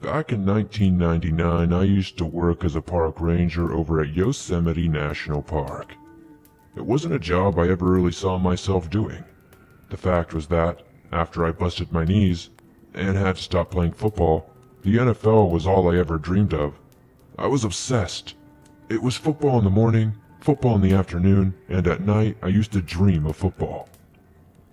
Back in 1999, I used to work as a park ranger over at Yosemite National Park. It wasn't a job I ever really saw myself doing. The fact was that, after I busted my knees and had to stop playing football, the NFL was all I ever dreamed of. I was obsessed. It was football in the morning, football in the afternoon, and at night I used to dream of football.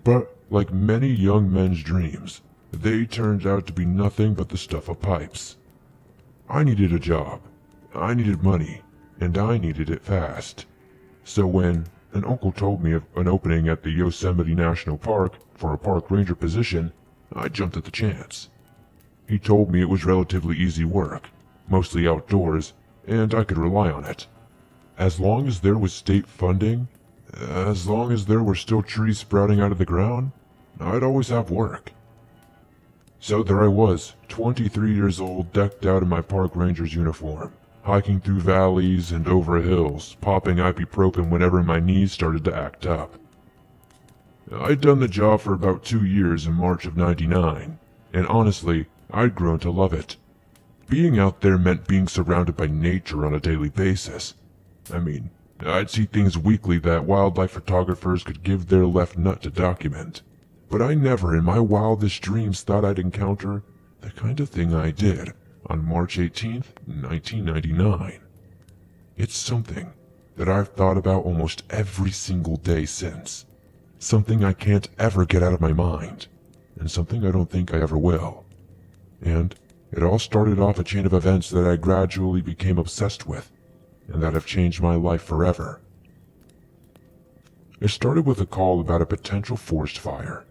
But, like many young men's dreams, they turned out to be nothing but the stuff of pipes. I needed a job, I needed money, and I needed it fast. So when an uncle told me of an opening at the Yosemite National Park for a park ranger position, I jumped at the chance. He told me it was relatively easy work, mostly outdoors, and I could rely on it. As long as there was state funding, as long as there were still trees sprouting out of the ground, I'd always have work. So there I was, 23 years old, decked out in my park ranger's uniform, hiking through valleys and over hills, popping ibuprofen whenever my knees started to act up. I'd done the job for about 2 years in March of '99, and honestly, I'd grown to love it. Being out there meant being surrounded by nature on a daily basis. I mean, I'd see things weekly that wildlife photographers could give their left nut to document. But I never in my wildest dreams thought I'd encounter the kind of thing I did on March 18th, 1999. It's something that I've thought about almost every single day since. Something I can't ever get out of my mind, and something I don't think I ever will. And it all started off a chain of events that I gradually became obsessed with, and that have changed my life forever. It started with a call about a potential forest fire.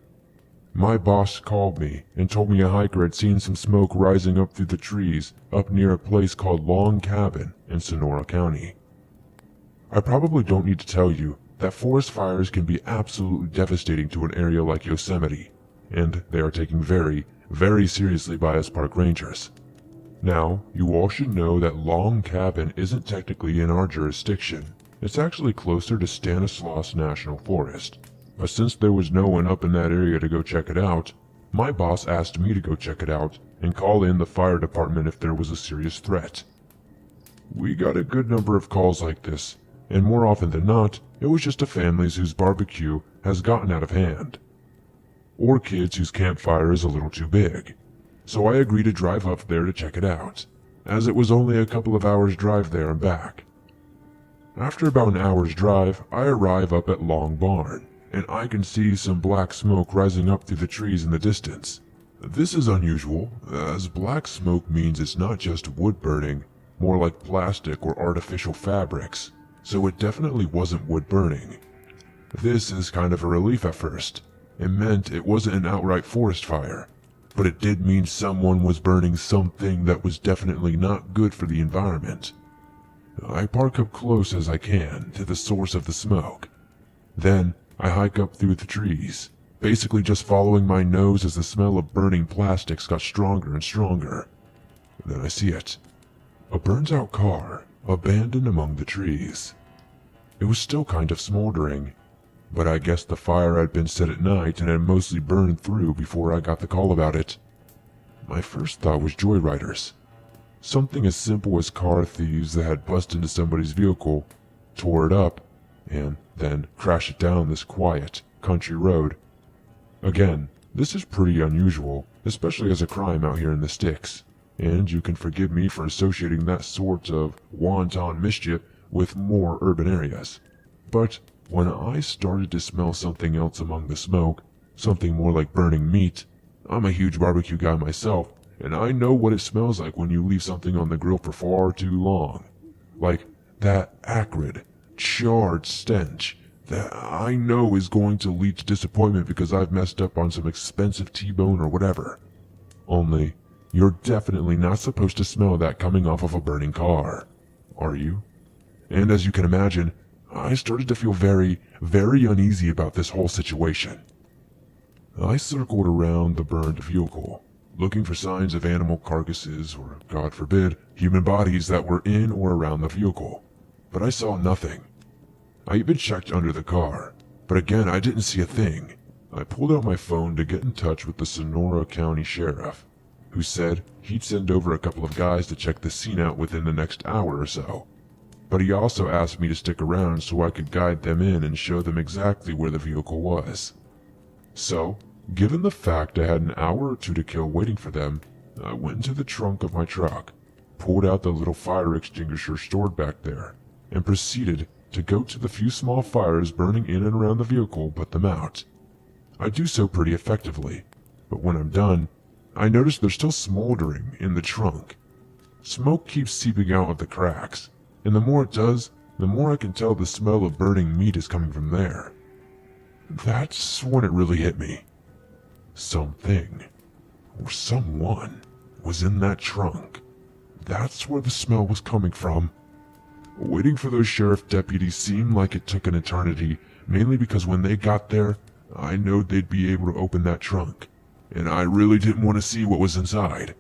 My boss called me and told me a hiker had seen some smoke rising up through the trees up near a place called Long Cabin in Sonora County. I probably don't need to tell you that forest fires can be absolutely devastating to an area like Yosemite, and they are taken very, very seriously by us park rangers. Now, you all should know that Long Cabin isn't technically in our jurisdiction. It's actually closer to Stanislaus National Forest. But since there was no one up in that area to go check it out, my boss asked me to go check it out and call in the fire department if there was a serious threat. We got a good number of calls like this, and more often than not, it was just to families whose barbecue has gotten out of hand, or kids whose campfire is a little too big. So I agreed to drive up there to check it out, as it was only a couple of hours' drive there and back. After about an hour's drive, I arrive up at Long Barn, and I can see some black smoke rising up through the trees in the distance. This is unusual, as black smoke means it's not just wood burning, more like plastic or artificial fabrics, so it definitely wasn't wood burning. This is kind of a relief at first. It meant it wasn't an outright forest fire, but it did mean someone was burning something that was definitely not good for the environment. I park up close as I can to the source of the smoke. Then I hike up through the trees, basically just following my nose as the smell of burning plastics got stronger and stronger. Then I see it. A burned-out car, abandoned among the trees. It was still kind of smoldering, but I guess the fire had been set at night and had mostly burned through before I got the call about it. My first thought was joyriders. Something as simple as car thieves that had busted into somebody's vehicle, tore it up, and then crashed it down this quiet, country road. Again, this is pretty unusual, especially as a crime out here in the sticks, and you can forgive me for associating that sort of wanton mischief with more urban areas. But when I started to smell something else among the smoke, something more like burning meat, I'm a huge barbecue guy myself, and I know what it smells like when you leave something on the grill for far too long. Like that acrid, charred stench that I know is going to lead to disappointment because I've messed up on some expensive T-bone or whatever. Only, you're definitely not supposed to smell that coming off of a burning car, are you? And as you can imagine, I started to feel very, very uneasy about this whole situation. I circled around the burned vehicle, looking for signs of animal carcasses or, God forbid, human bodies that were in or around the vehicle, but I saw nothing. I even checked under the car, but again I didn't see a thing. I pulled out my phone to get in touch with the Sonora County Sheriff. who said he'd send over a couple of guys to check the scene out within the next hour or so. But he also asked me to stick around so I could guide them in and show them exactly where the vehicle was. So, given the fact I had an hour or two to kill waiting for them, I went into the trunk of my truck, pulled out the little fire extinguisher stored back there, and proceeded to go to the few small fires burning in and around the vehicle and put them out. I do so pretty effectively, but when I'm done, I notice they're still smoldering in the trunk. Smoke keeps seeping out of the cracks, and the more it does, the more I can tell the smell of burning meat is coming from there. That's when it really hit me. Something, or someone, was in that trunk. That's where the smell was coming from. Waiting for those sheriff deputies seemed like it took an eternity, mainly because when they got there, I knowed they'd be able to open that trunk, and I really didn't want to see what was inside.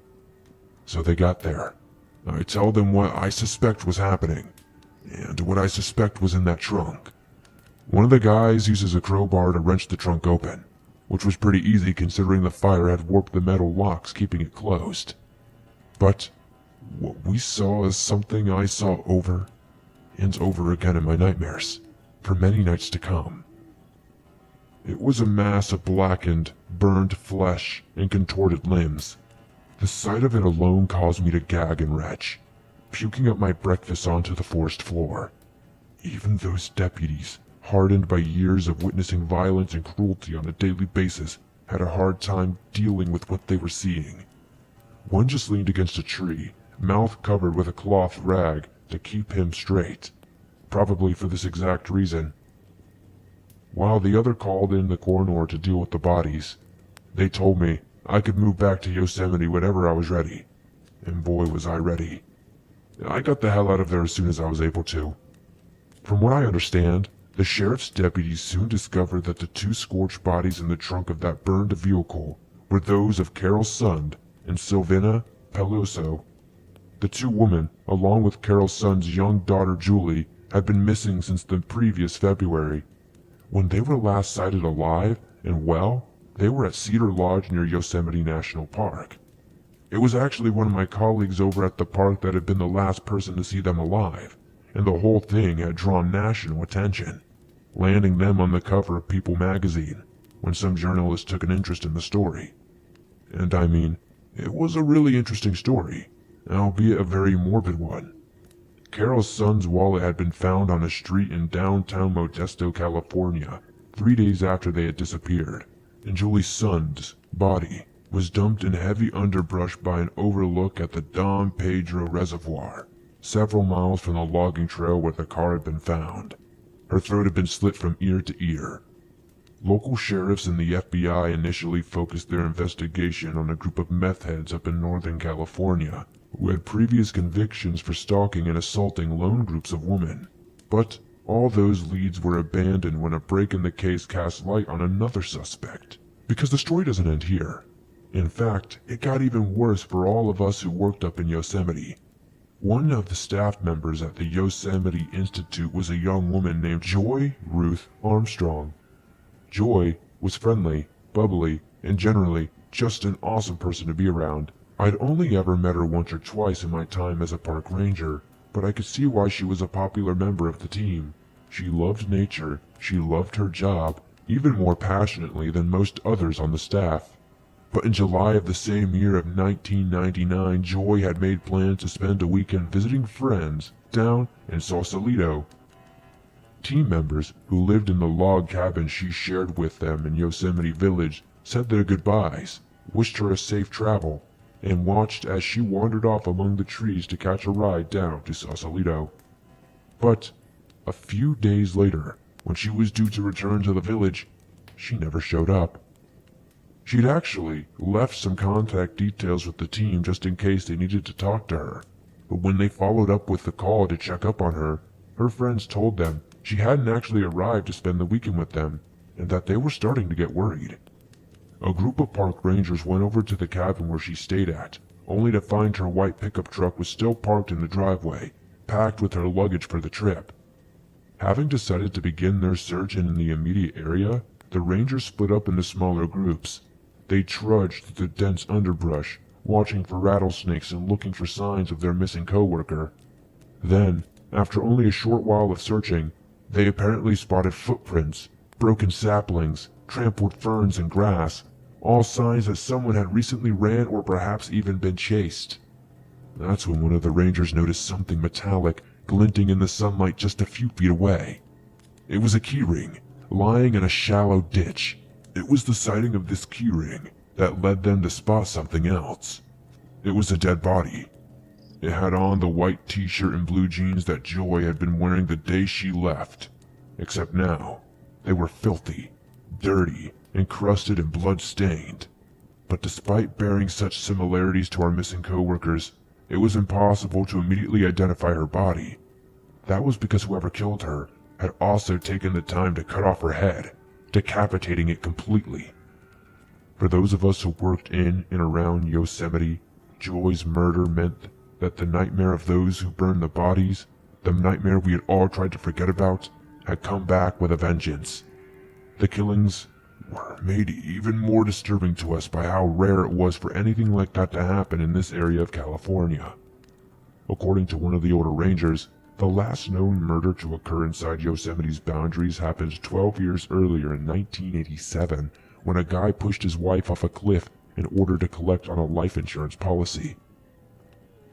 So they got there. I tell them what I suspect was happening, and what I suspect was in that trunk. One of the guys uses a crowbar to wrench the trunk open, which was pretty easy considering the fire had warped the metal locks keeping it closed. But what we saw is something I saw over and over again in my nightmares, for many nights to come. It was a mass of blackened, burned flesh and contorted limbs. The sight of it alone caused me to gag and retch, puking up my breakfast onto the forest floor. Even those deputies, hardened by years of witnessing violence and cruelty on a daily basis, had a hard time dealing with what they were seeing. One just leaned against a tree, mouth covered with a cloth rag to keep him straight, probably for this exact reason. While the other called in the coroner to deal with the bodies, they told me I could move back to Yosemite whenever I was ready. And boy was I ready. I got the hell out of there as soon as I was able to. From what I understand, the sheriff's deputies soon discovered that the two scorched bodies in the trunk of that burned vehicle were those of Carol Sund and Sylvina Peloso. The two women, along with Carol Sund's young daughter Julie, had been missing since the previous February. When they were last sighted alive and well, they were at Cedar Lodge near Yosemite National Park. It was actually one of my colleagues over at the park that had been the last person to see them alive, and the whole thing had drawn national attention, landing them on the cover of People magazine when some journalist took an interest in the story. And I mean, it was a really interesting story, albeit a very morbid one. Carol's son's wallet had been found on a street in downtown Modesto, California, 3 days after they had disappeared, and Julie's son's body was dumped in heavy underbrush by an overlook at the Don Pedro Reservoir, several miles from the logging trail where the car had been found. Her throat had been slit from ear to ear. Local sheriffs and the FBI initially focused their investigation on a group of meth heads up in Northern California who had previous convictions for stalking and assaulting lone groups of women. But all those leads were abandoned when a break in the case cast light on another suspect. Because the story doesn't end here. In fact, it got even worse for all of us who worked up in Yosemite. One of the staff members at the Yosemite Institute was a young woman named Joy Ruth Armstrong. Joy was friendly, bubbly, and generally just an awesome person to be around. I'd only ever met her once or twice in my time as a park ranger, but I could see why she was a popular member of the team. She loved nature, she loved her job, even more passionately than most others on the staff. But in July of the same year of 1999, Joy had made plans to spend a weekend visiting friends down in Sausalito. Team members who lived in the log cabin she shared with them in Yosemite Village said their goodbyes, wished her a safe travel, and watched as she wandered off among the trees to catch a ride down to Sausalito. But a few days later, when she was due to return to the village, she never showed up. She'd actually left some contact details with the team just in case they needed to talk to her, but when they followed up with the call to check up on her, her friends told them she hadn't actually arrived to spend the weekend with them, and that they were starting to get worried. A group of park rangers went over to the cabin where she stayed at, only to find her white pickup truck was still parked in the driveway, packed with her luggage for the trip. Having decided to begin their search in the immediate area, the rangers split up into smaller groups. They trudged through the dense underbrush, watching for rattlesnakes and looking for signs of their missing coworker. Then, after only a short while of searching, they apparently spotted footprints, broken saplings, trampled ferns and grass, all signs that someone had recently ran or perhaps even been chased. That's when one of the rangers noticed something metallic glinting in the sunlight just a few feet away. It was a keyring, lying in a shallow ditch. It was the sighting of this keyring that led them to spot something else. It was a dead body. It had on the white t-shirt and blue jeans that Joy had been wearing the day she left, except now they were filthy, dirty, encrusted and blood-stained. But despite bearing such similarities to our missing co-workers, it was impossible to immediately identify her body. That was because whoever killed her had also taken the time to cut off her head, decapitating it completely. For those of us who worked in and around Yosemite, Joy's murder meant that the nightmare of those who burned the bodies, the nightmare we had all tried to forget about, had come back with a vengeance. The killings were made even more disturbing to us by how rare it was for anything like that to happen in this area of California. According to one of the older rangers, the last known murder to occur inside Yosemite's boundaries happened 12 years earlier in 1987, when a guy pushed his wife off a cliff in order to collect on a life insurance policy.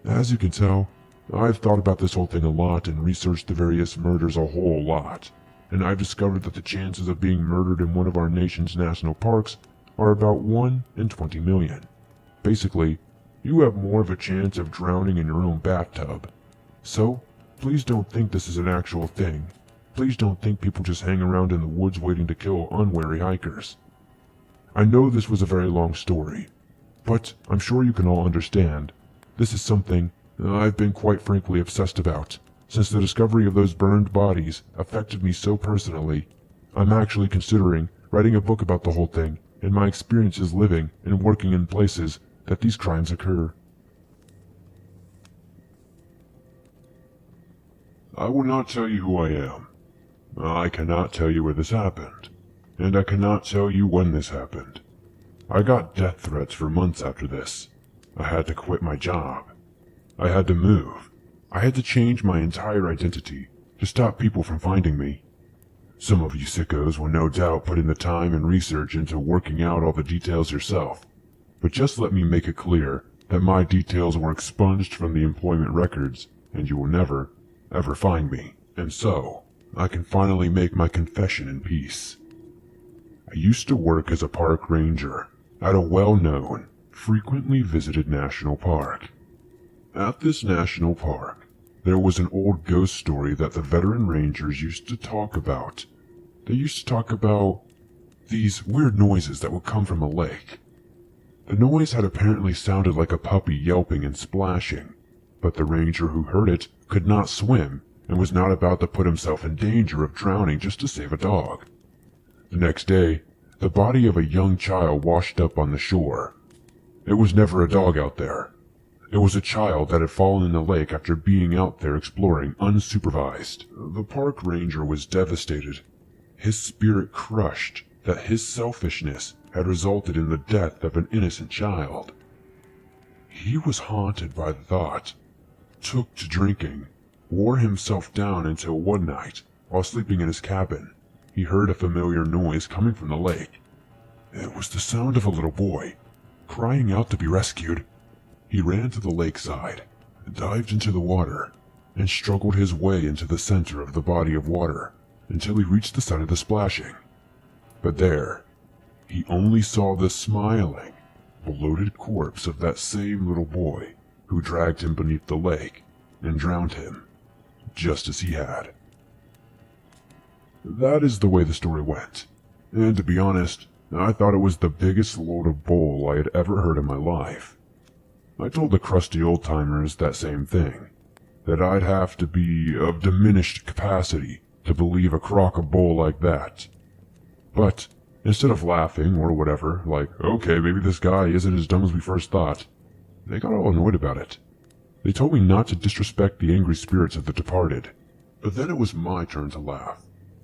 As you can tell, I've thought about this whole thing a lot and researched the various murders a whole lot, and I've discovered that the chances of being murdered in one of our nation's national parks are about 1 in 20 million. Basically, you have more of a chance of drowning in your own bathtub. So, please don't think this is an actual thing. Please don't think people just hang around in the woods waiting to kill unwary hikers. I know this was a very long story, but I'm sure you can all understand. This is something I've been quite frankly obsessed about. Since the discovery of those burned bodies affected me so personally, I'm actually considering writing a book about the whole thing and my experiences living and working in places that these crimes occur. I will not tell you who I am. I cannot tell you where this happened, and I cannot tell you when this happened. I got death threats for months after this. I had to quit my job. I had to move. I had to change my entire identity to stop people from finding me. Some of you sickos will no doubt put in the time and research into working out all the details yourself, but just let me make it clear that my details were expunged from the employment records, and you will never, ever find me, and so I can finally make my confession in peace. I used to work as a park ranger at a well-known, frequently visited national park. At this national park, there was an old ghost story that the veteran rangers used to talk about. They used to talk about these weird noises that would come from a lake. The noise had apparently sounded like a puppy yelping and splashing, but the ranger who heard it could not swim and was not about to put himself in danger of drowning just to save a dog. The next day, the body of a young child washed up on the shore. It was never a dog out there. It was a child that had fallen in the lake after being out there exploring unsupervised. The park ranger was devastated, his spirit crushed that his selfishness had resulted in the death of an innocent child. He was haunted by the thought, took to drinking, wore himself down until one night, while sleeping in his cabin, he heard a familiar noise coming from the lake. It was the sound of a little boy, crying out to be rescued. He ran to the lakeside, dived into the water, and struggled his way into the center of the body of water until he reached the side of the splashing. But there, he only saw the smiling, bloated corpse of that same little boy who dragged him beneath the lake and drowned him, just as he had. That is the way the story went, and to be honest, I thought it was the biggest load of bull I had ever heard in my life. I told the crusty old-timers that same thing, that I'd have to be of diminished capacity to believe a crock of bull like that. But instead of laughing or whatever, like, okay, maybe this guy isn't as dumb as we first thought, they got all annoyed about it. They told me not to disrespect the angry spirits of the departed. But then it was my turn to laugh.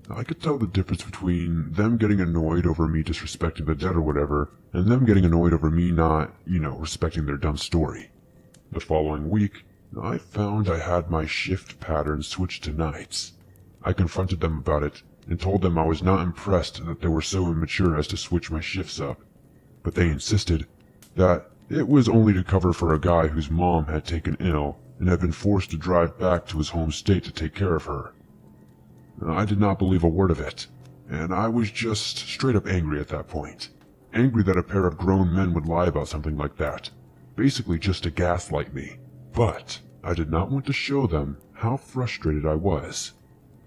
I could tell the difference between them getting annoyed over me disrespecting the dead or whatever, and them getting annoyed over me not, respecting their dumb story. The following week, I found I had my shift pattern switched to nights. I confronted them about it and told them I was not impressed that they were so immature as to switch my shifts up, but they insisted that it was only to cover for a guy whose mom had taken ill and had been forced to drive back to his home state to take care of her. I did not believe a word of it, and I was just straight up angry at that point. Angry that a pair of grown men would lie about something like that, basically just to gaslight me. But I did not want to show them how frustrated I was.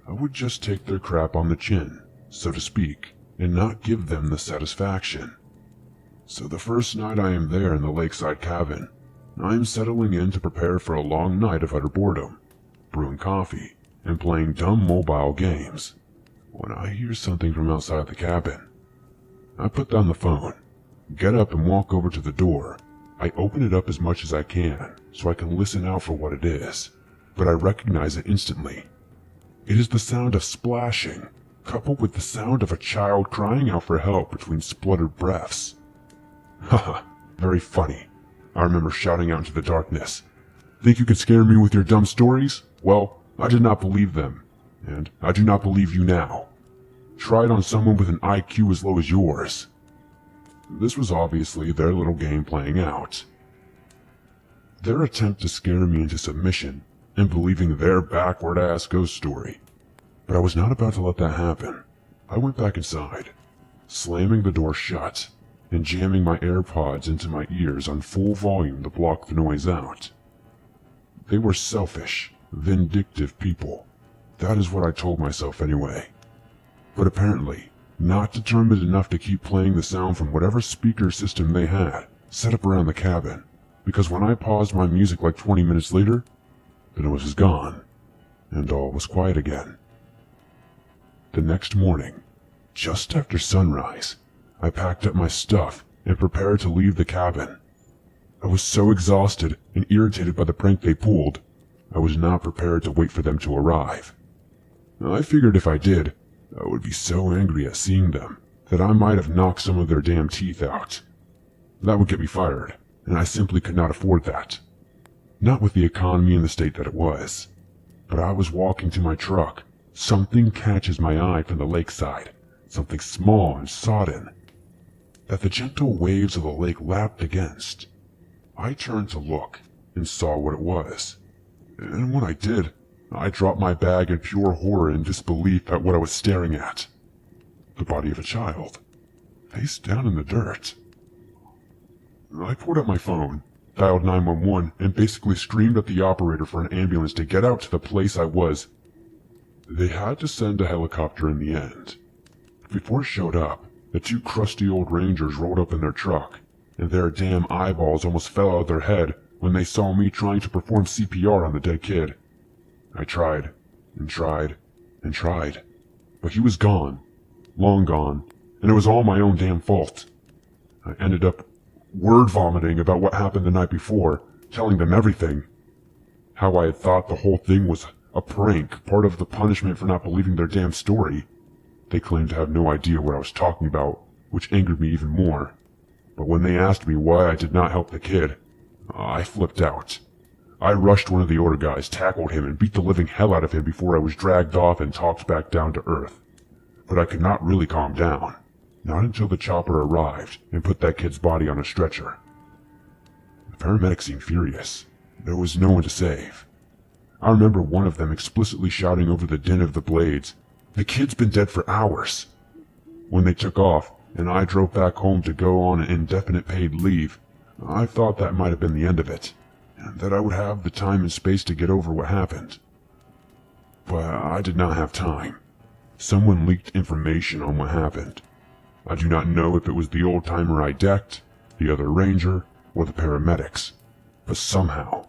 I would just take their crap on the chin, so to speak, and not give them the satisfaction. So the first night I am there in the lakeside cabin, I am settling in to prepare for a long night of utter boredom, brewing coffee, and playing dumb mobile games, when I hear something from outside the cabin. I put down the phone, get up and walk over to the door. I open it up as much as I can, so I can listen out for what it is, but I recognize it instantly. It is the sound of splashing, coupled with the sound of a child crying out for help between spluttered breaths. Haha, very funny. I remember shouting out into the darkness. Think you could scare me with your dumb stories? Well, I did not believe them, and I do not believe you now. Try it on someone with an IQ as low as yours. This was obviously their little game playing out. Their attempt to scare me into submission and believing their backward-ass ghost story. But I was not about to let that happen. I went back inside, slamming the door shut and jamming my AirPods into my ears on full volume to block the noise out. They were selfish, vindictive people. That is what I told myself anyway. But apparently, not determined enough to keep playing the sound from whatever speaker system they had set up around the cabin, because when I paused my music like 20 minutes later, the noise was gone, and all was quiet again. The next morning, just after sunrise, I packed up my stuff and prepared to leave the cabin. I was so exhausted and irritated by the prank they pulled, I was not prepared to wait for them to arrive. I figured if I did, I would be so angry at seeing them that I might have knocked some of their damn teeth out. That would get me fired, and I simply could not afford that. Not with the economy in the state that it was. But I was walking to my truck. Something catches my eye from the lakeside, something small and sodden, that the gentle waves of the lake lapped against. I turned to look and saw what it was. And when I did, I dropped my bag in pure horror and disbelief at what I was staring at. The body of a child, face down in the dirt. I pulled out my phone, dialed 911, and basically screamed at the operator for an ambulance to get out to the place I was. They had to send a helicopter in the end. Before it showed up, the two crusty old rangers rolled up in their truck, and their damn eyeballs almost fell out of their head when they saw me trying to perform CPR on the dead kid. I tried, and tried, and tried, but he was gone, long gone, and it was all my own damn fault. I ended up word vomiting about what happened the night before, telling them everything. How I had thought the whole thing was a prank, part of the punishment for not believing their damn story. They claimed to have no idea what I was talking about, which angered me even more. But when they asked me why I did not help the kid, I flipped out. I rushed one of the older guys, tackled him, and beat the living hell out of him before I was dragged off and talked back down to earth. But I could not really calm down. Not until the chopper arrived and put that kid's body on a stretcher. The paramedics seemed furious. There was no one to save. I remember one of them explicitly shouting over the din of the blades, "The kid's been dead for hours." When they took off, and I drove back home to go on an indefinite paid leave, I thought that might have been the end of it, and that I would have the time and space to get over what happened. But I did not have time. Someone leaked information on what happened. I do not know if it was the old-timer I decked, the other ranger, or the paramedics, but somehow,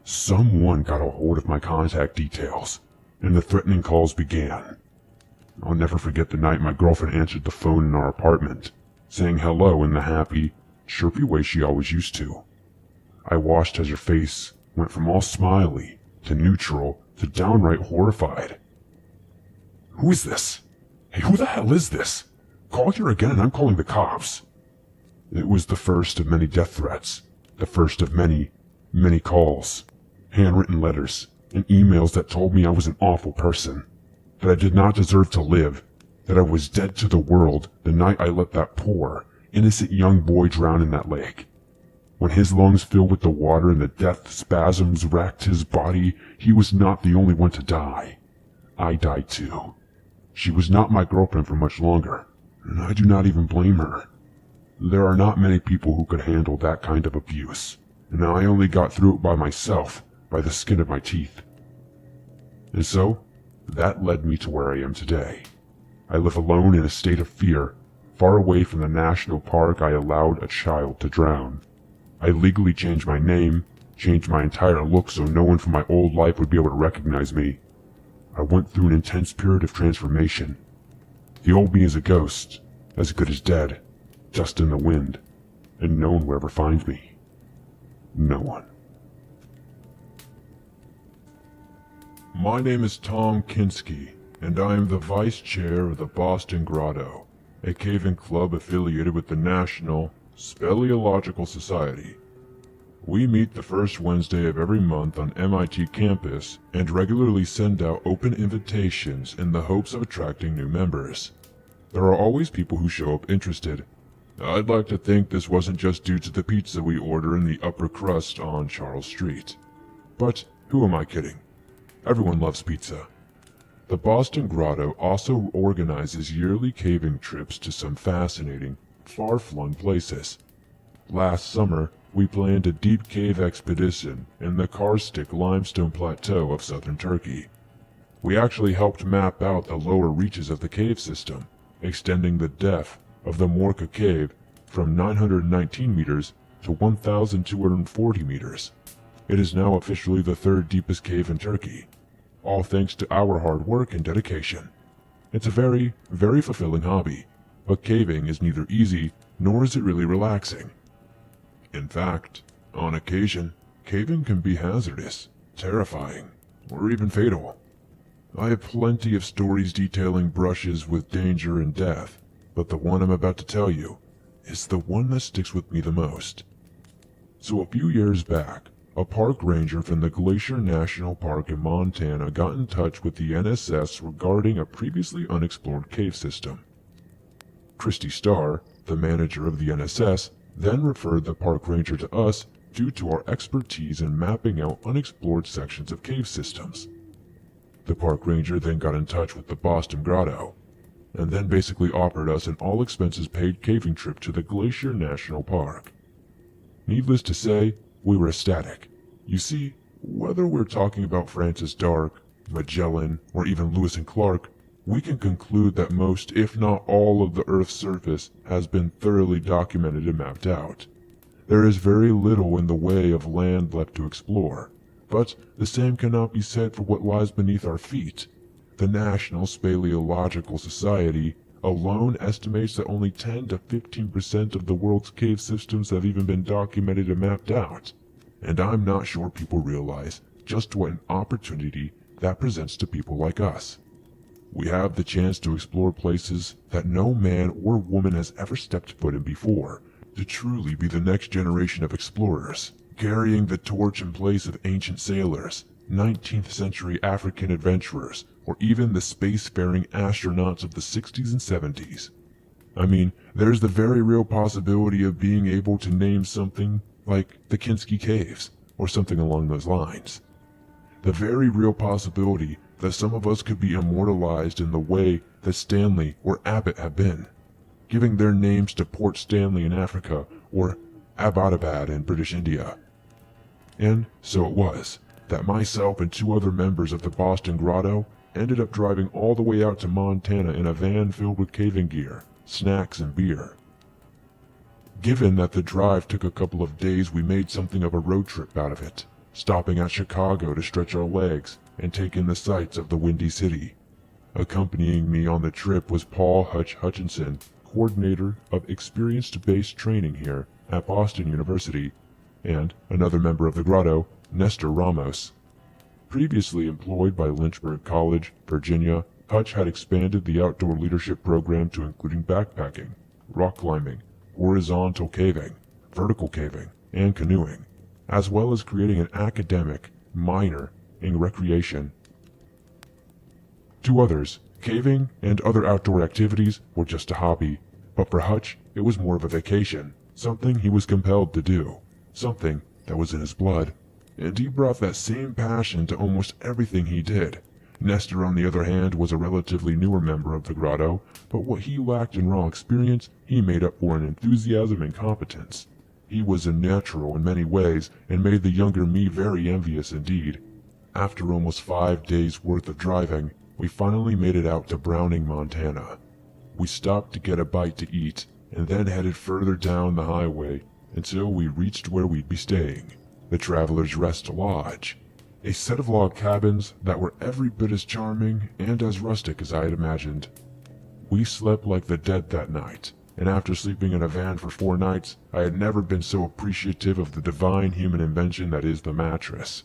someone got a hold of my contact details, and the threatening calls began. I'll never forget the night my girlfriend answered the phone in our apartment, saying hello in the happy, chirpy way she always used to. I watched as her face went from all smiley to neutral to downright horrified. "Who is this?" Hey, who the hell is this? Call here again and I'm calling the cops. It was the first of many death threats. The first of many, many calls. Handwritten letters and emails that told me I was an awful person. That I did not deserve to live. That I was dead to the world the night I let that poor, innocent young boy drown in that lake. When his lungs filled with the water and the death spasms racked his body, he was not the only one to die. I died too. She was not my girlfriend for much longer, and I do not even blame her. There are not many people who could handle that kind of abuse, and I only got through it by myself, by the skin of my teeth. And so, that led me to where I am today. I live alone in a state of fear, far away from the national park I allowed a child to drown. I legally changed my name, changed my entire look so no one from my old life would be able to recognize me. I went through an intense period of transformation. The old me is a ghost, as good as dead, dust in the wind, and no one will ever find me. No one. My name is Tom Kinski, and I am the vice chair of the Boston Grotto, a cave-in club affiliated with the National Speleological Society. We meet the first Wednesday of every month on MIT campus and regularly send out open invitations in the hopes of attracting new members. There are always people who show up interested. I'd like to think this wasn't just due to the pizza we order in the upper crust on Charles Street. But who am I kidding? Everyone loves pizza. The Boston Grotto also organizes yearly caving trips to some fascinating, far-flung places. Last summer, we planned a deep cave expedition in the Karstik limestone plateau of southern Turkey. We actually helped map out the lower reaches of the cave system, extending the depth of the Morka cave from 919 meters to 1,240 meters. It is now officially the third deepest cave in Turkey, all thanks to our hard work and dedication. It's a very, very fulfilling hobby, but caving is neither easy nor is it really relaxing. In fact, on occasion, caving can be hazardous, terrifying, or even fatal. I have plenty of stories detailing brushes with danger and death, but the one I'm about to tell you is the one that sticks with me the most. So a few years back, a park ranger from the Glacier National Park in Montana got in touch with the NSS regarding a previously unexplored cave system. Christy Starr, the manager of the NSS, then referred the park ranger to us due to our expertise in mapping out unexplored sections of cave systems. The park ranger then got in touch with the Boston Grotto, and then basically offered us an all-expenses-paid caving trip to the Glacier National Park. Needless to say, we were ecstatic. You see, whether we're talking about Francis Dark, Magellan, or even Lewis and Clark, we can conclude that most, if not all, of the Earth's surface has been thoroughly documented and mapped out. There is very little in the way of land left to explore, but the same cannot be said for what lies beneath our feet. The National Speleological Society alone estimates that only 10 to 15% of the world's cave systems have even been documented and mapped out, and I'm not sure people realize just what an opportunity that presents to people like us. We have the chance to explore places that no man or woman has ever stepped foot in before, to truly be the next generation of explorers, carrying the torch in place of ancient sailors, 19th century African adventurers, or even the spacefaring astronauts of the 60s and 70s. I mean, there's the very real possibility of being able to name something like the Kinski Caves, or something along those lines. The very real possibility that some of us could be immortalized in the way that Stanley or Abbott have been, giving their names to Port Stanley in Africa or Abbottabad in British India. And so it was that myself and two other members of the Boston Grotto ended up driving all the way out to Montana in a van filled with caving gear, snacks, and beer. Given that the drive took a couple of days, we made something of a road trip out of it, stopping at Chicago to stretch our legs and take in the sights of the Windy City. Accompanying me on the trip was Paul Hutchinson, coordinator of experience-based training here at Boston University, and another member of the Grotto, Nestor Ramos. Previously employed by Lynchburg College, Virginia, Hutch had expanded the outdoor leadership program to including backpacking, rock climbing, horizontal caving, vertical caving, and canoeing, as well as creating an academic minor in recreation. To others, caving and other outdoor activities were just a hobby, but for Hutch it was more of a vacation, something he was compelled to do, something that was in his blood, and he brought that same passion to almost everything he did. Nestor, on the other hand, was a relatively newer member of the grotto, but what he lacked in raw experience, he made up for in enthusiasm and competence. He was a natural in many ways, and made the younger me very envious indeed. After almost 5 days' worth of driving, we finally made it out to Browning, Montana. We stopped to get a bite to eat, and then headed further down the highway until we reached where we'd be staying, the Traveler's Rest Lodge. A set of log cabins that were every bit as charming and as rustic as I had imagined. We slept like the dead that night, and after sleeping in a van for 4 nights, I had never been so appreciative of the divine human invention that is the mattress.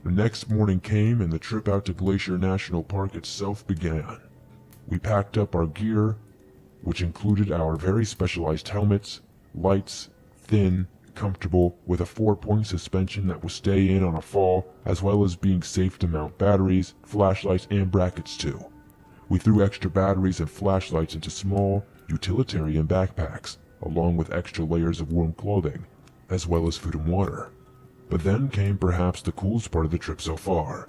The next morning came and the trip out to Glacier National Park itself began. We packed up our gear, which included our very specialized helmets, lights, thin, comfortable, with a 4-point suspension that would stay in on a fall, as well as being safe to mount batteries, flashlights, and brackets too. We threw extra batteries and flashlights into small, utilitarian backpacks, along with extra layers of warm clothing, as well as food and water. But then came perhaps the coolest part of the trip so far.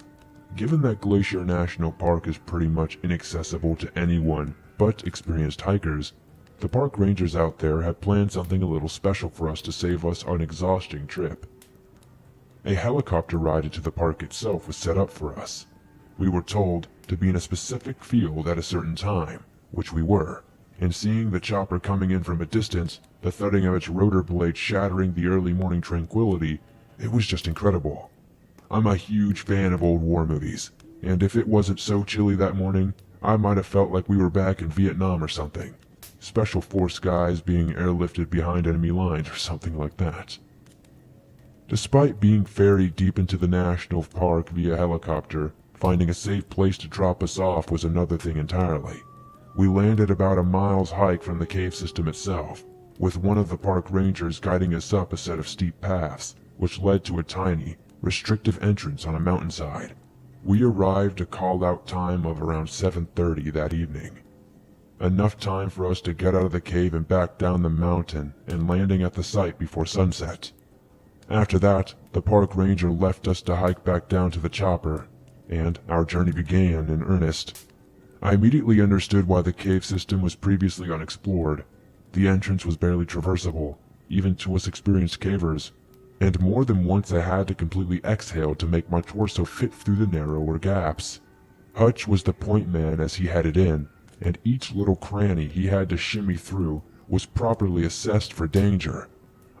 Given that Glacier National Park is pretty much inaccessible to anyone but experienced hikers, the park rangers out there had planned something a little special for us to save us an exhausting trip. A helicopter ride into the park itself was set up for us. We were told to be in a specific field at a certain time, which we were, and seeing the chopper coming in from a distance, the thudding of its rotor blade shattering the early morning tranquility, it was just incredible. I'm a huge fan of old war movies, and if it wasn't so chilly that morning, I might have felt like we were back in Vietnam or something. Special Force guys being airlifted behind enemy lines or something like that. Despite being ferried deep into the national park via helicopter, finding a safe place to drop us off was another thing entirely. We landed about a mile's hike from the cave system itself, with one of the park rangers guiding us up a set of steep paths, which led to a tiny, restrictive entrance on a mountainside. We arrived at call-out time of around 7:30 that evening. Enough time for us to get out of the cave and back down the mountain and landing at the site before sunset. After that, the park ranger left us to hike back down to the chopper, and our journey began in earnest. I immediately understood why the cave system was previously unexplored. The entrance was barely traversable, even to us experienced cavers, and more than once I had to completely exhale to make my torso fit through the narrower gaps. Hutch was the point man as he headed in, and each little cranny he had to shimmy through was properly assessed for danger.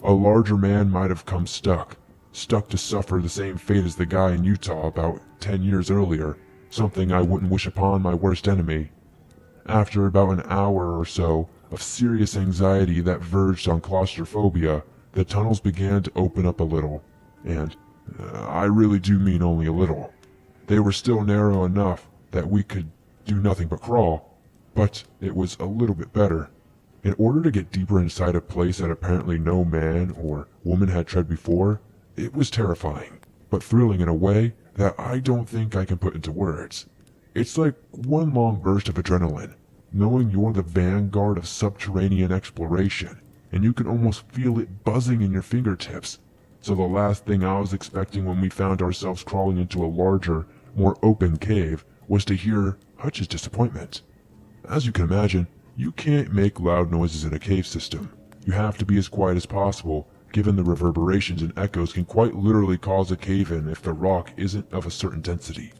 A larger man might have come stuck to suffer the same fate as the guy in Utah about 10 years earlier, something I wouldn't wish upon my worst enemy. After about an hour or so of serious anxiety that verged on claustrophobia, the tunnels began to open up a little, and I really do mean only a little. They were still narrow enough that we could do nothing but crawl, but it was a little bit better. In order to get deeper inside a place that apparently no man or woman had tread before, it was terrifying, but thrilling in a way that I don't think I can put into words. It's like one long burst of adrenaline, knowing you're the vanguard of subterranean exploration, and you can almost feel it buzzing in your fingertips. So the last thing I was expecting when we found ourselves crawling into a larger, more open cave was to hear Hutch's disappointment. As you can imagine, you can't make loud noises in a cave system. You have to be as quiet as possible, given the reverberations and echoes can quite literally cause a cave-in if the rock isn't of a certain density.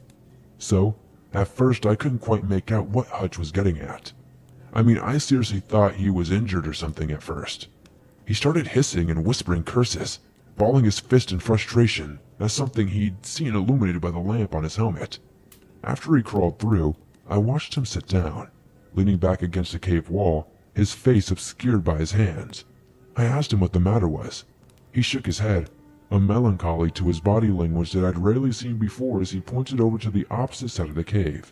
So, at first I couldn't quite make out what Hutch was getting at. I mean, I seriously thought he was injured or something at first. He started hissing and whispering curses, balling his fist in frustration as something he'd seen illuminated by the lamp on his helmet. After he crawled through, I watched him sit down, leaning back against the cave wall, his face obscured by his hands. I asked him what the matter was. He shook his head, a melancholy to his body language that I'd rarely seen before as he pointed over to the opposite side of the cave.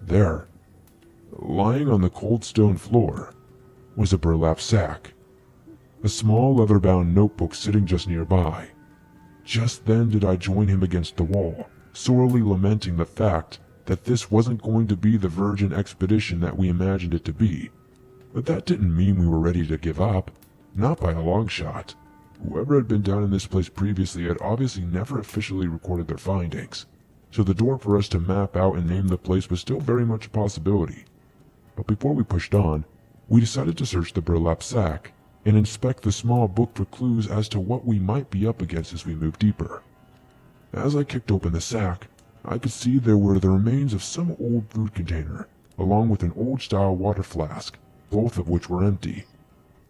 There, lying on the cold stone floor, was a burlap sack, a small leather-bound notebook sitting just nearby. Just then did I join him against the wall, sorely lamenting the fact that this wasn't going to be the Virgin expedition that we imagined it to be. But that didn't mean we were ready to give up, not by a long shot. Whoever had been down in this place previously had obviously never officially recorded their findings, so the door for us to map out and name the place was still very much a possibility. But before we pushed on, we decided to search the burlap sack and inspect the small book for clues as to what we might be up against as we moved deeper. As I kicked open the sack, I could see there were the remains of some old food container, along with an old-style water flask, both of which were empty.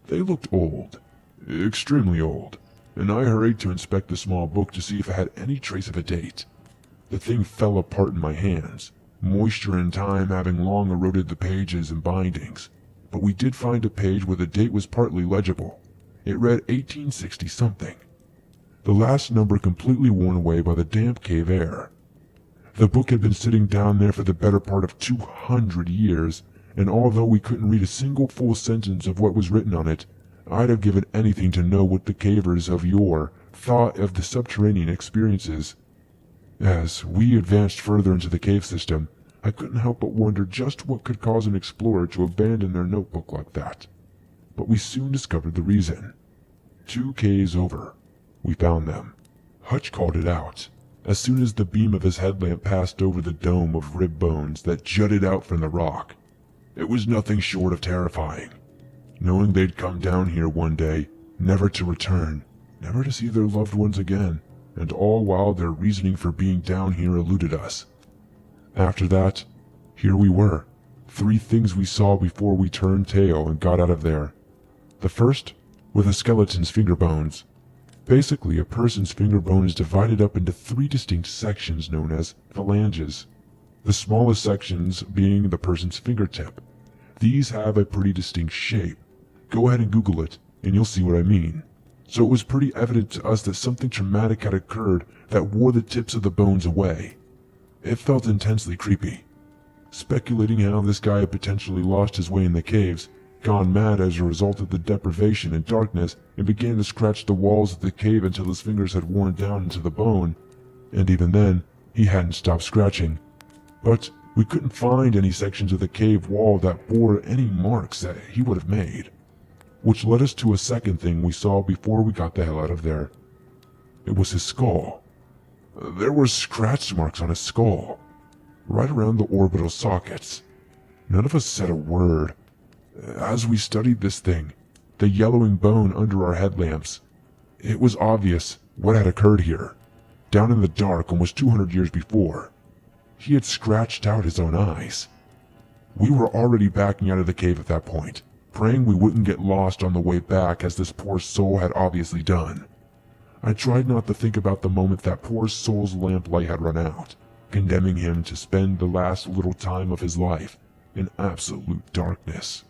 They looked old, extremely old, and I hurried to inspect the small book to see if it had any trace of a date. The thing fell apart in my hands, moisture and time having long eroded the pages and bindings, but we did find a page where the date was partly legible. It read 1860-something. The last number completely worn away by the damp cave air. The book had been sitting down there for the better part of 200 years, and although we couldn't read a single full sentence of what was written on it, I'd have given anything to know what the cavers of yore thought of the subterranean experiences. As we advanced further into the cave system, I couldn't help but wonder just what could cause an explorer to abandon their notebook like that. But we soon discovered the reason. 2 caves over, we found them. Hutch called it out as soon as the beam of his headlamp passed over the dome of rib bones that jutted out from the rock. It was nothing short of terrifying, knowing they'd come down here one day, never to return, never to see their loved ones again, and all while their reasoning for being down here eluded us. After that, here we were, 3 things we saw before we turned tail and got out of there. The first were the skeleton's finger bones. Basically, a person's finger bone is divided up into 3 distinct sections known as phalanges, the smallest sections being the person's fingertip. These have a pretty distinct shape. Go ahead and Google it, and you'll see what I mean. So it was pretty evident to us that something traumatic had occurred that wore the tips of the bones away. It felt intensely creepy. Speculating how this guy had potentially lost his way in the caves, gone mad as a result of the deprivation and darkness, and began to scratch the walls of the cave until his fingers had worn down into the bone, and even then, he hadn't stopped scratching. But we couldn't find any sections of the cave wall that bore any marks that he would have made. Which led us to a second thing we saw before we got the hell out of there. It was his skull. There were scratch marks on his skull, right around the orbital sockets. None of us said a word. As we studied this thing, the yellowing bone under our headlamps, it was obvious what had occurred here, down in the dark almost 200 years before. He had scratched out his own eyes. We were already backing out of the cave at that point, praying we wouldn't get lost on the way back as this poor soul had obviously done. I tried not to think about the moment that poor soul's lamplight had run out, condemning him to spend the last little time of his life in absolute darkness.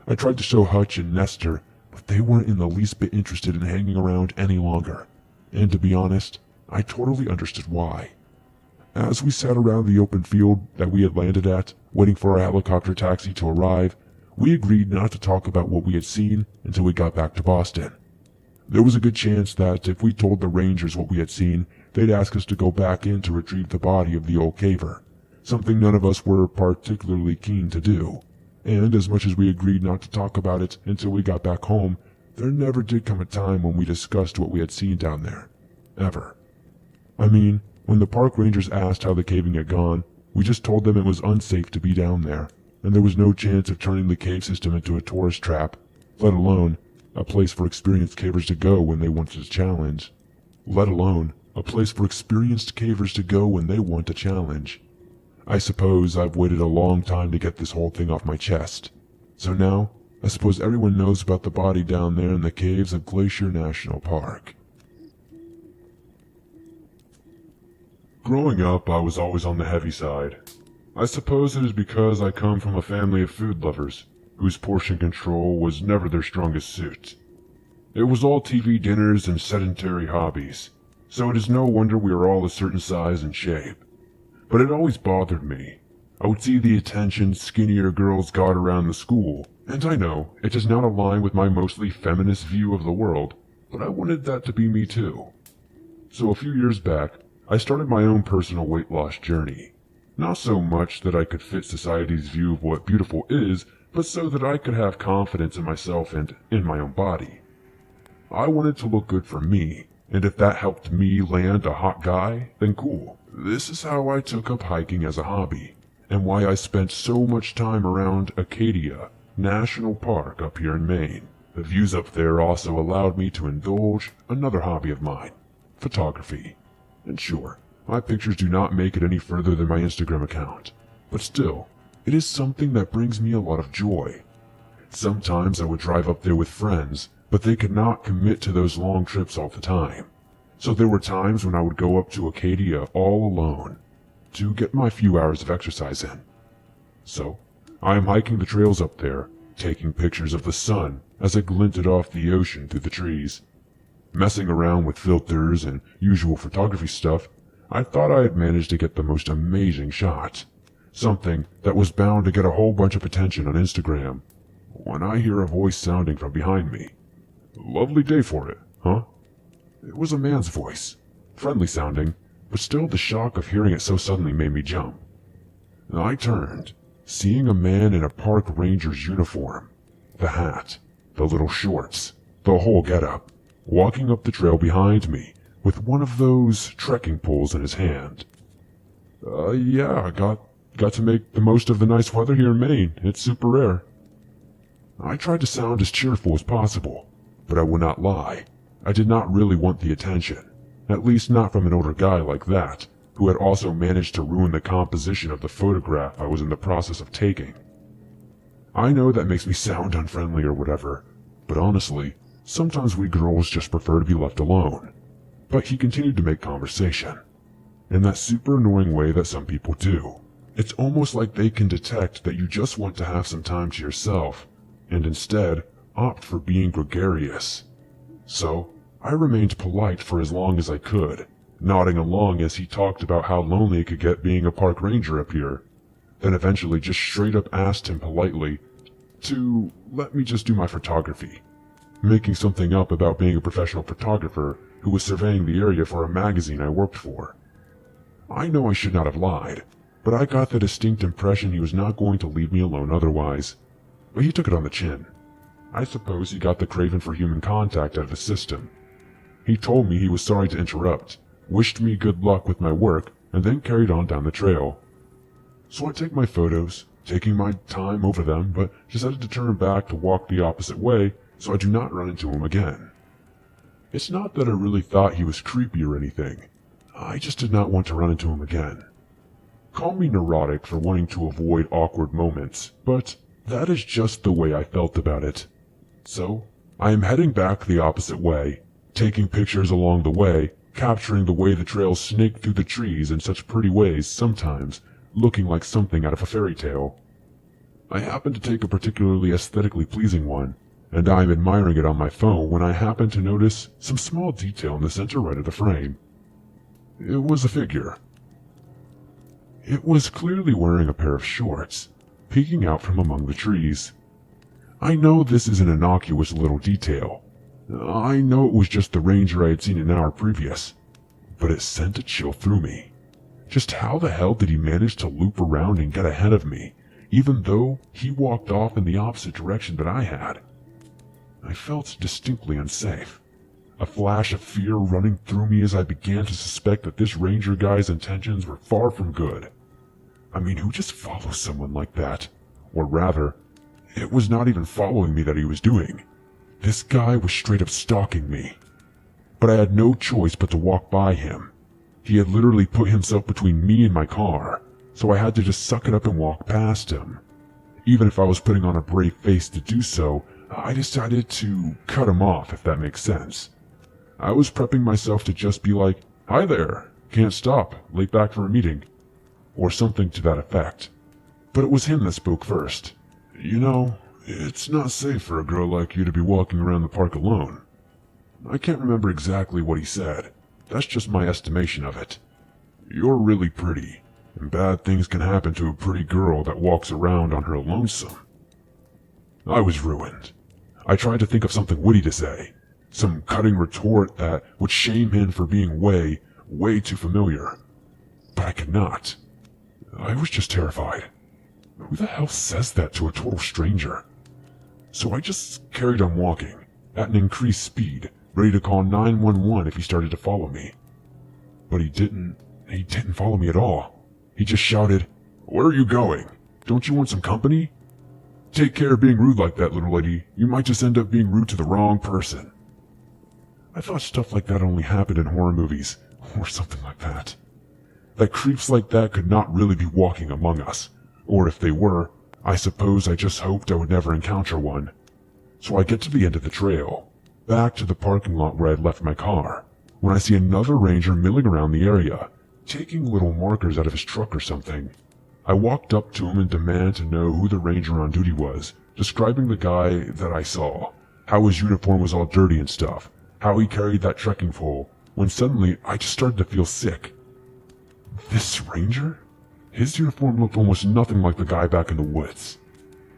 I tried to show Hutch and Nestor, but they weren't in the least bit interested in hanging around any longer, and to be honest, I totally understood why. As we sat around the open field that we had landed at, waiting for our helicopter taxi to arrive, we agreed not to talk about what we had seen until we got back to Boston. There was a good chance that if we told the Rangers what we had seen, they'd ask us to go back in to retrieve the body of the old caver, something none of us were particularly keen to do. And as much as we agreed not to talk about it until we got back home, there never did come a time when we discussed what we had seen down there. Ever. I mean, when the park rangers asked how the caving had gone, we just told them it was unsafe to be down there, and there was no chance of turning the cave system into a tourist trap, let alone a place for experienced cavers to go when they wanted a challenge. I suppose I've waited a long time to get this whole thing off my chest. So now, I suppose everyone knows about the body down there in the caves of Glacier National Park. Growing up, I was always on the heavy side. I suppose it is because I come from a family of food lovers, whose portion control was never their strongest suit. It was all TV dinners and sedentary hobbies, so it is no wonder we are all a certain size and shape. But it always bothered me. I would see the attention skinnier girls got around the school, and I know it does not align with my mostly feminist view of the world, but I wanted that to be me too. So a few years back, I started my own personal weight loss journey. Not so much that I could fit society's view of what beautiful is, but so that I could have confidence in myself and in my own body. I wanted to look good for me, and if that helped me land a hot guy, then cool. This is how I took up hiking as a hobby, and why I spent so much time around Acadia National Park up here in Maine. The views up there also allowed me to indulge another hobby of mine, photography. And sure, my pictures do not make it any further than my Instagram account, but still, it is something that brings me a lot of joy. Sometimes I would drive up there with friends, but they could not commit to those long trips all the time. So there were times when I would go up to Acadia all alone to get my few hours of exercise in. So, I am hiking the trails up there, taking pictures of the sun as it glinted off the ocean through the trees. Messing around with filters and usual photography stuff, I thought I had managed to get the most amazing shots. Something that was bound to get a whole bunch of attention on Instagram. When I hear a voice sounding from behind me. Lovely day for it, huh? It was a man's voice, friendly sounding, but still the shock of hearing it so suddenly made me jump. I turned, seeing a man in a park ranger's uniform, the hat, the little shorts, the whole getup, walking up the trail behind me with one of those trekking poles in his hand. Yeah, I got to make the most of the nice weather here in Maine. It's super rare. I tried to sound as cheerful as possible, but I will not lie. I did not really want the attention, at least not from an older guy like that, who had also managed to ruin the composition of the photograph I was in the process of taking. I know that makes me sound unfriendly or whatever, but honestly, sometimes we girls just prefer to be left alone. But he continued to make conversation, in that super annoying way that some people do. It's almost like they can detect that you just want to have some time to yourself, and instead opt for being gregarious. So, I remained polite for as long as I could, nodding along as he talked about how lonely it could get being a park ranger up here, then eventually just straight up asked him politely to let me just do my photography, making something up about being a professional photographer who was surveying the area for a magazine I worked for. I know I should not have lied, but I got the distinct impression he was not going to leave me alone otherwise. But he took it on the chin. I suppose he got the craving for human contact out of his system. He told me he was sorry to interrupt, wished me good luck with my work, and then carried on down the trail. So I take my photos, taking my time over them, but decided to turn back to walk the opposite way so I do not run into him again. It's not that I really thought he was creepy or anything. I just did not want to run into him again. Call me neurotic for wanting to avoid awkward moments, but that is just the way I felt about it. So, I am heading back the opposite way, taking pictures along the way, capturing the way the trail snaked through the trees in such pretty ways sometimes, looking like something out of a fairy tale. I happen to take a particularly aesthetically pleasing one, and I am admiring it on my phone when I happen to notice some small detail in the center right of the frame. It was a figure. It was clearly wearing a pair of shorts, peeking out from among the trees. I know this is an innocuous little detail. I know it was just the ranger I had seen an hour previous, but it sent a chill through me. Just how the hell did he manage to loop around and get ahead of me, even though he walked off in the opposite direction that I had? I felt distinctly unsafe. A flash of fear running through me as I began to suspect that this ranger guy's intentions were far from good. I mean, who just follows someone like that? Or rather, it was not even following me that he was doing. This guy was straight up stalking me. But I had no choice but to walk by him. He had literally put himself between me and my car, so I had to just suck it up and walk past him. Even if I was putting on a brave face to do so, I decided to cut him off, if that makes sense. I was prepping myself to just be like, "Hi there, can't stop, late back for a meeting," or something to that effect. But it was him that spoke first. "You know, it's not safe for a girl like you to be walking around the park alone." I can't remember exactly what he said. That's just my estimation of it. "You're really pretty, and bad things can happen to a pretty girl that walks around on her lonesome. I was ruined. I tried to think of something witty to say, some cutting retort that would shame him for being way too familiar. But I could not. I was just terrified. Who the hell says that to a total stranger? So I just carried on walking, at an increased speed, ready to call 911 if he started to follow me. But he didn't follow me at all. He just shouted, "Where are you going? Don't you want some company? Take care of being rude like that, little lady. You might just end up being rude to the wrong person." I thought stuff like that only happened in horror movies, or something like that. That creeps like that could not really be walking among us, or if they were, I suppose I just hoped I would never encounter one. So I get to the end of the trail, back to the parking lot where I'd left my car, when I see another ranger milling around the area, taking little markers out of his truck or something. I walked up to him and demanded to know who the ranger on duty was, describing the guy that I saw, how his uniform was all dirty and stuff, how he carried that trekking pole, when suddenly I just started to feel sick. This ranger? His uniform looked almost nothing like the guy back in the woods.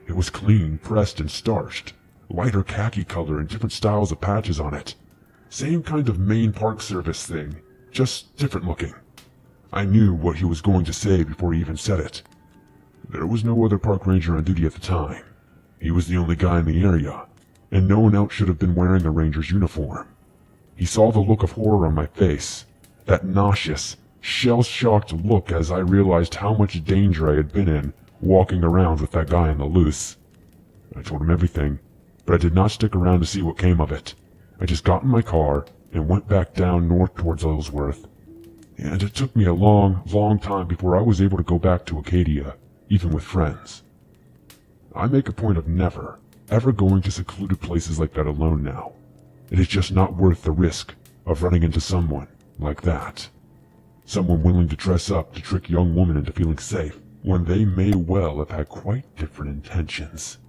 It was clean, pressed, and starched, lighter khaki color and different styles of patches on it. Same kind of Maine Park Service thing, just different looking. I knew what he was going to say before he even said it. There was no other park ranger on duty at the time. He was the only guy in the area, and no one else should have been wearing a ranger's uniform. He saw the look of horror on my face, that nauseous, shell-shocked look as I realized how much danger I had been in walking around with that guy on the loose. I told him everything, but I did not stick around to see what came of it. I just got in my car and went back down north towards Ellsworth. And it took me a long time before I was able to go back to Acadia, even with friends. I make a point of never, ever going to secluded places like that alone now. It is just not worth the risk of running into someone like that. Someone willing to dress up to trick young women into feeling safe when they may well have had quite different intentions.